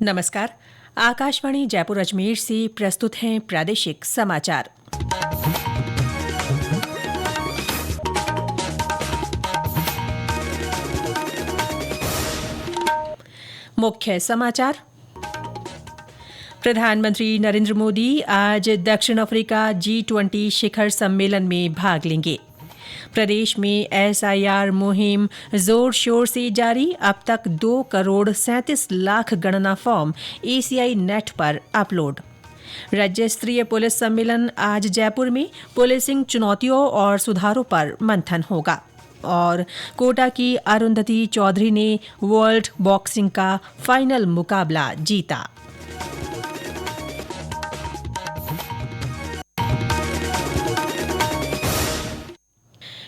नमस्कार। आकाशवाणी जयपुर अजमेर से प्रस्तुत हैं प्रादेशिक समाचार। मुख्य समाचार। प्रधानमंत्री नरेंद्र मोदी आज दक्षिण अफ्रीका G20 शिखर सम्मेलन में भाग लेंगे। प्रदेश में SIR मुहिम जोर शोर से जारी। अब तक 2,37,00,000 गणना फॉर्म ACI नेट पर अपलोड। राज्य स्तरीय पुलिस सम्मेलन आज जयपुर में पुलिसिंग चुनौतियों और सुधारों पर मंथन होगा। और कोटा की अरुंधति चौधरी ने वर्ल्ड बॉक्सिंग का फाइनल मुकाबला जीता।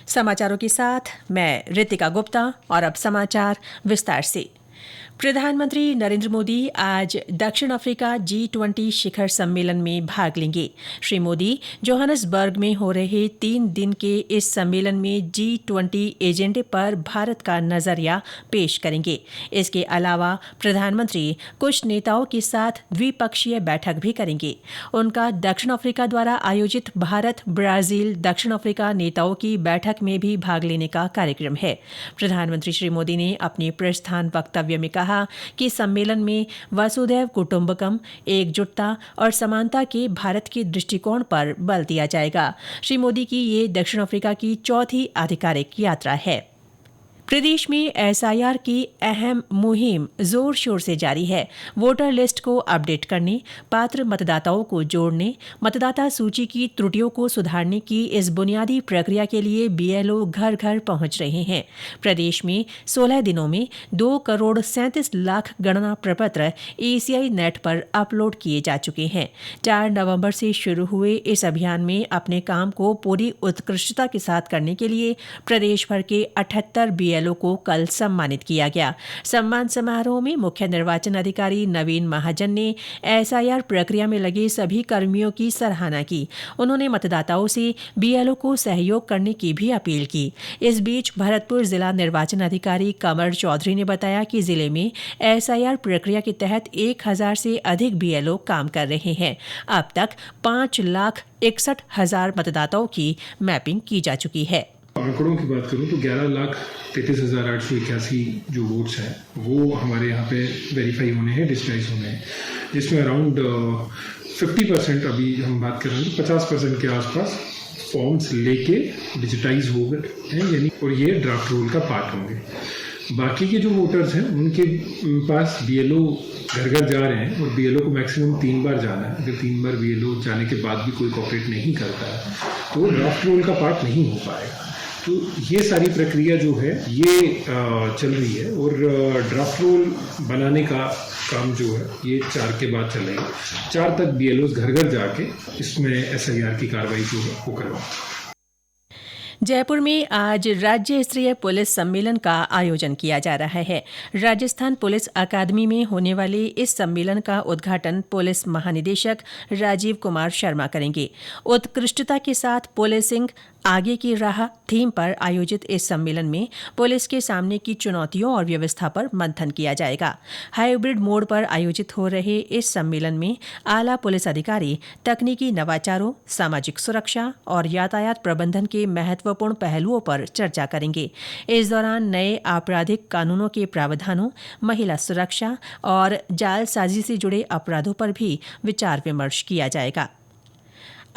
समाचारों के साथ मैं रितिका गुप्ता और अब समाचार विस्तार से। प्रधानमंत्री नरेंद्र मोदी आज दक्षिण अफ्रीका G20 शिखर सम्मेलन में भाग लेंगे। श्री मोदी जोहानसबर्ग में हो रहे 3 दिन के इस सम्मेलन में G20 एजेंडे पर भारत का नजरिया पेश करेंगे। इसके अलावा प्रधानमंत्री कुछ नेताओं के साथ द्विपक्षीय बैठक भी करेंगे। उनका दक्षिण अफ्रीका द्वारा आयोजित भारत ब्राजील दक्षिण अफ्रीका नेताओं की बैठक में भी भाग लेने का कार्यक्रम है। प्रधानमंत्री श्री मोदी ने अपने प्रस्थान वक्तव्य में कहा कि सम्मेलन में वसुधैव कुटुंबकम, एकजुटता और समानता के भारत के दृष्टिकोण पर बल दिया जाएगा। श्री मोदी की ये दक्षिण अफ्रीका की चौथी आधिकारिक यात्रा है। प्रदेश में SIR की अहम मुहिम जोर शोर से जारी है। वोटर लिस्ट को अपडेट करने, पात्र मतदाताओं को जोड़ने, मतदाता सूची की त्रुटियों को सुधारने की इस बुनियादी प्रक्रिया के लिए BLO घर घर पहुंच रहे हैं। प्रदेश में 16 दिनों में 2,37,00,000 गणना प्रपत्र ACI नेट पर अपलोड किए जा चुके हैं। 4 नवंबर से शुरू हुए इस अभियान में अपने काम को पूरी उत्कृष्टता के साथ करने के लिए प्रदेश भर के 78 BLO को कल सम्मानित किया गया। सम्मान समारोह में मुख्य निर्वाचन अधिकारी नवीन महाजन ने SIR प्रक्रिया में लगे सभी कर्मियों की सराहना की। उन्होंने मतदाताओं से BLO को सहयोग करने की भी अपील की। इस बीच भरतपुर जिला निर्वाचन अधिकारी कमर चौधरी ने बताया कि जिले में SIR प्रक्रिया के तहत 1,000 से अधिक BLO काम कर रहे हैं। अब तक 5,61,000 मतदाताओं की मैपिंग की जा चुकी है। आंकड़ों की बात करूं तो 11,33,881 जो वोट्स हैं वो हमारे यहाँ पे वेरीफाई होने हैं, डिजिटाइज होने हैं, जिसमें अराउंड 50% अभी हम बात कर रहे हैं, 50% के आसपास फॉर्म्स लेके डिजिटाइज हो गए हैं, यानी और ये ड्राफ्ट रोल का पार्ट होंगे। बाकी के जो वोटर्स हैं उनके पास BLO घर घर जा रहे हैं और BLO को मैक्सिमम 3 बार जाना है। अगर 3 बार BLO जाने के बाद भी कोई कॉपरेट नहीं करता है तो ड्राफ्ट रोल का पार्ट नहीं हो पाएगा। तो ये सारी प्रक्रिया जो है ये चल रही है और ड्राफ्ट रोल बनाने का काम जो है ये 4 के बाद चलेगा। 4 तक BLOs घर घर जाके इसमें SIR की कार्रवाई जो है वो करवाएंगे। जयपुर में आज राज्य स्तरीय पुलिस सम्मेलन का आयोजन किया जा रहा है। राजस्थान पुलिस अकादमी में होने वाले इस सम्मेलन का उद्घाटन पुलिस महानिदेशक राजीव कुमार शर्मा करेंगे। उत्कृष्टता के साथ पुलिसिंग आगे की राह थीम पर आयोजित इस सम्मेलन में पुलिस के सामने की चुनौतियों और व्यवस्था पर मंथन किया जाएगा। हाइब्रिड मोड पर आयोजित हो रहे इस सम्मेलन में आला पुलिस अधिकारी तकनीकी नवाचारों, सामाजिक सुरक्षा और यातायात प्रबंधन के महत्वपूर्ण पहलुओं पर चर्चा करेंगे। इस दौरान नए आपराधिक कानूनों के प्रावधानों, महिला सुरक्षा और जालसाजी से जुड़े अपराधों पर भी विचार विमर्श किया जाएगा।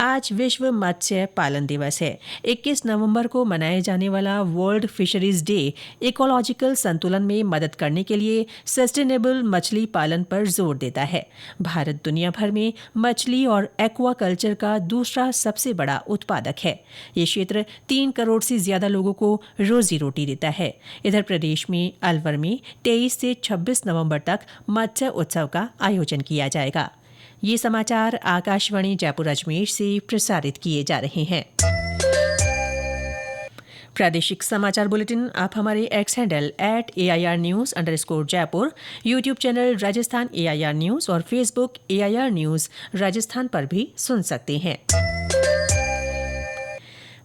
आज विश्व मत्स्य पालन दिवस है। 21 नवंबर को मनाए जाने वाला वर्ल्ड फिशरीज डे इकोलॉजिकल संतुलन में मदद करने के लिए सस्टेनेबल मछली पालन पर जोर देता है। भारत दुनिया भर में मछली और एक्वाकल्चर का दूसरा सबसे बड़ा उत्पादक है। ये क्षेत्र 3 करोड़ से ज्यादा लोगों को रोजी रोटी देता है। इधर प्रदेश में अलवर में 23 से 26 नवंबर तक मत्स्य उत्सव का आयोजन किया जाएगा। ये समाचार आकाशवाणी जयपुर अजमेर से प्रसारित किए जा रहे हैं। प्रादेशिक समाचार बुलेटिन आप हमारे x handle @AIRnews_Jaipur, YouTube channel Rajasthan AIR news और फेसबुक AIR न्यूज राजस्थान पर भी सुन सकते हैं।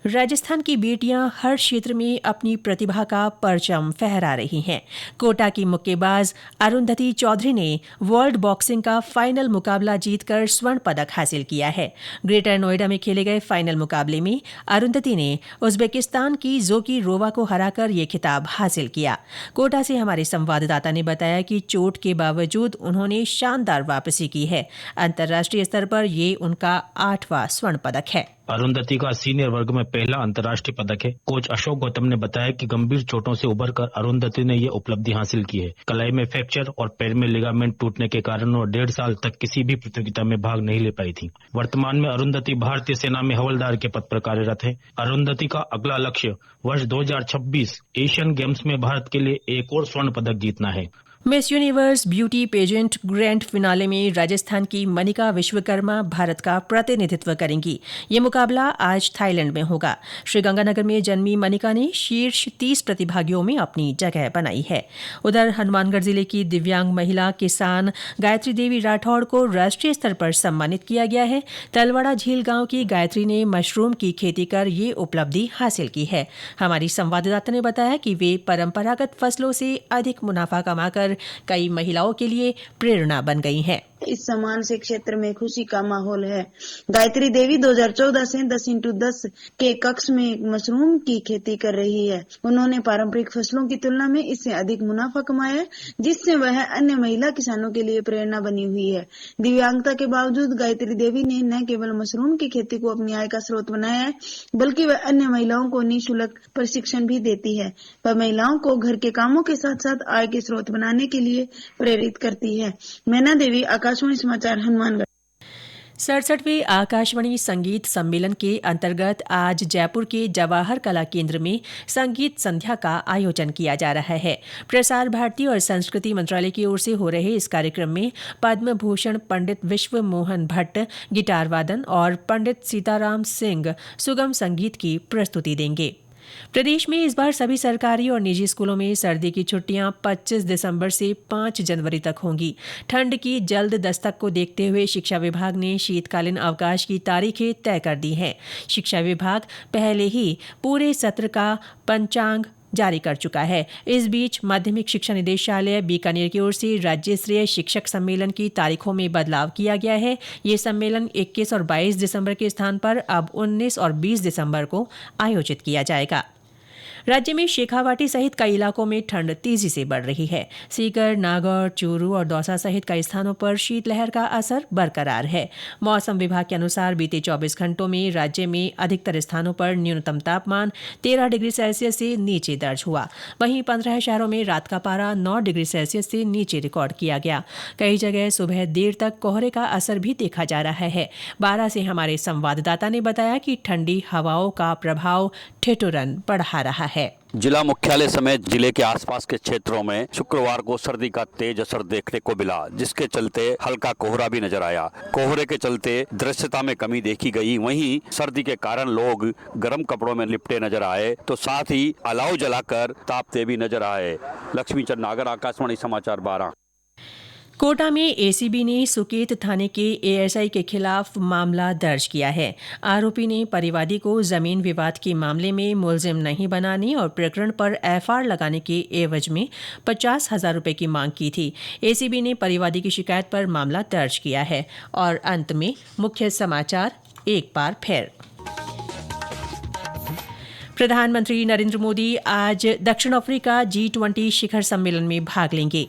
राजस्थान की बेटियां हर क्षेत्र में अपनी प्रतिभा का परचम फहरा रही हैं। कोटा की मुक्केबाज अरुंधति चौधरी ने वर्ल्ड बॉक्सिंग का फाइनल मुकाबला जीतकर स्वर्ण पदक हासिल किया है। ग्रेटर नोएडा में खेले गए फाइनल मुकाबले में अरुंधति ने उज्बेकिस्तान की जोकी रोवा को हराकर ये खिताब हासिल किया। कोटा से हमारे संवाददाता ने बताया कि चोट के बावजूद उन्होंने शानदार वापसी की है। अंतर्राष्ट्रीय स्तर पर ये उनका 8वां स्वर्ण पदक है। अरुंधति का सीनियर वर्ग में पहला अंतर्राष्ट्रीय पदक है। कोच अशोक गौतम ने बताया कि गंभीर चोटों से उबरकर अरुंधति ने ये उपलब्धि हासिल की है। कलाई में फ्रैक्चर और पैर में लिगामेंट टूटने के कारण वो 1.5 साल तक किसी भी प्रतियोगिता में भाग नहीं ले पाई थी। वर्तमान में अरुंधति भारतीय सेना में हवलदार के पद पर कार्यरत है। अरुंधति का अगला लक्ष्य वर्ष 2026 एशियन गेम्स में भारत के लिए एक और स्वर्ण पदक जीतना है। Miss Universe beauty pageant grand finale में राजस्थान की मनिका विश्वकर्मा भारत का प्रतिनिधित्व करेंगी। ये मुकाबला आज थाईलैंड में होगा। श्रीगंगानगर में जन्मी मनिका ने शीर्ष 30 प्रतिभागियों में अपनी जगह बनाई है। उधर हनुमानगढ़ जिले की दिव्यांग महिला किसान गायत्री देवी राठौड़ को राष्ट्रीय स्तर पर सम्मानित किया गया है। तलवाड़ा झील गांव की गायत्री ने मशरूम की खेती कर ये उपलब्धि हासिल की है। हमारी संवाददाता ने बताया कि वे परंपरागत फसलों से अधिक मुनाफा कमाकर कई महिलाओं के लिए प्रेरणा बन गई हैं। इस समान से क्षेत्र में खुशी का माहौल है। गायत्री देवी 2014 से 10x10 के कक्ष में मशरूम की खेती कर रही है। उन्होंने पारंपरिक फसलों की तुलना में इससे अधिक मुनाफा कमाया है, जिससे वह अन्य महिला किसानों के लिए प्रेरणा बनी हुई है। दिव्यांगता के बावजूद गायत्री देवी ने न केवल मशरूम की खेती को अपनी आय का स्रोत बनाया है, बल्कि वह अन्य महिलाओं को निःशुल्क प्रशिक्षण भी देती है। वह महिलाओं को घर के कामों के साथ साथ आय के स्रोत बनाने के लिए प्रेरित करती है। मैना देवी, आकाशवाणी समाचार, हनुमानगढ़। 67वें आकाशवाणी संगीत सम्मेलन के अंतर्गत आज जयपुर के जवाहर कला केंद्र में संगीत संध्या का आयोजन किया जा रहा है। प्रसार भारती और संस्कृति मंत्रालय की ओर से हो रहे इस कार्यक्रम में पद्म भूषण पंडित विश्व मोहन भट्ट गिटार वादन और पंडित सीताराम सिंह सुगम संगीत की प्रस्तुति देंगे। प्रदेश में इस बार सभी सरकारी और निजी स्कूलों में सर्दी की छुट्टियां 25 दिसंबर से 5 जनवरी तक होंगी। ठंड की जल्द दस्तक को देखते हुए शिक्षा विभाग ने शीतकालीन अवकाश की तारीखें तय कर दी हैं। शिक्षा विभाग पहले ही पूरे सत्र का पंचांग जारी कर चुका है। इस बीच माध्यमिक शिक्षा निदेशालय बीकानेर की ओर से राज्य स्तरीय शिक्षक सम्मेलन की तारीखों में बदलाव किया गया है। ये सम्मेलन 21 और 22 दिसंबर के स्थान पर अब 19 और 20 दिसंबर को आयोजित किया जाएगा। राज्य में शेखावाटी सहित कई इलाकों में ठंड तेजी से बढ़ रही है। सीकर, नागौर, चूरू और दौसा सहित कई स्थानों पर शीतलहर का असर बरकरार है। मौसम विभाग के अनुसार बीते 24 घंटों में राज्य में अधिकतर स्थानों पर न्यूनतम तापमान 13 डिग्री सेल्सियस से नीचे दर्ज हुआ। वहीं 15 शहरों में रात का पारा 9 डिग्री सेल्सियस से नीचे रिकॉर्ड किया गया। कई जगह सुबह देर तक कोहरे का असर भी देखा जा रहा है। 12 से हमारे संवाददाता ने बताया कि ठंडी हवाओं का प्रभाव ठिठुरन बढ़ा रहा है। जिला मुख्यालय समेत जिले के आसपास के क्षेत्रों में शुक्रवार को सर्दी का तेज असर देखने को मिला, जिसके चलते हल्का कोहरा भी नजर आया। कोहरे के चलते दृश्यता में कमी देखी गई। वहीं सर्दी के कारण लोग गर्म कपड़ों में लिपटे नजर आए, तो साथ ही अलाव जलाकर तापते भी नजर आए। लक्ष्मीचंद नागर, आकाशवाणी समाचार 12। कोटा में एसीबी ने सुकेत थाने के एएसआई के खिलाफ मामला दर्ज किया है। आरोपी ने परिवादी को जमीन विवाद के मामले में मुलजिम नहीं बनाने और प्रकरण पर एफआईआर लगाने के एवज में 50,000 रुपए की मांग की थी। एसीबी ने परिवादी की शिकायत पर मामला दर्ज किया है। और अंत में मुख्य समाचार एक बार फिर। प्रधानमंत्री नरेंद्र मोदी आज दक्षिण अफ्रीका G20 शिखर सम्मेलन में भाग लेंगे।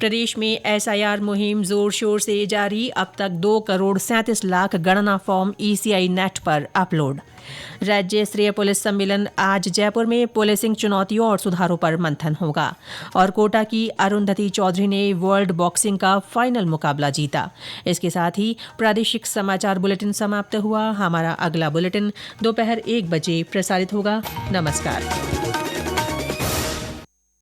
प्रदेश में एसआईआर मुहिम जोर शोर से जारी। अब तक 2 करोड़ 37 लाख गणना फॉर्म ECI नेट पर अपलोड। राज्य स्तरीय पुलिस सम्मेलन आज जयपुर में पुलिसिंग चुनौतियों और सुधारों पर मंथन होगा। और कोटा की अरुंधति चौधरी ने वर्ल्ड बॉक्सिंग का फाइनल मुकाबला जीता। इसके साथ ही प्रादेशिक समाचार बुलेटिन समाप्त हुआ। हमारा अगला बुलेटिन दोपहर 1 बजे प्रसारित होगा। नमस्कार।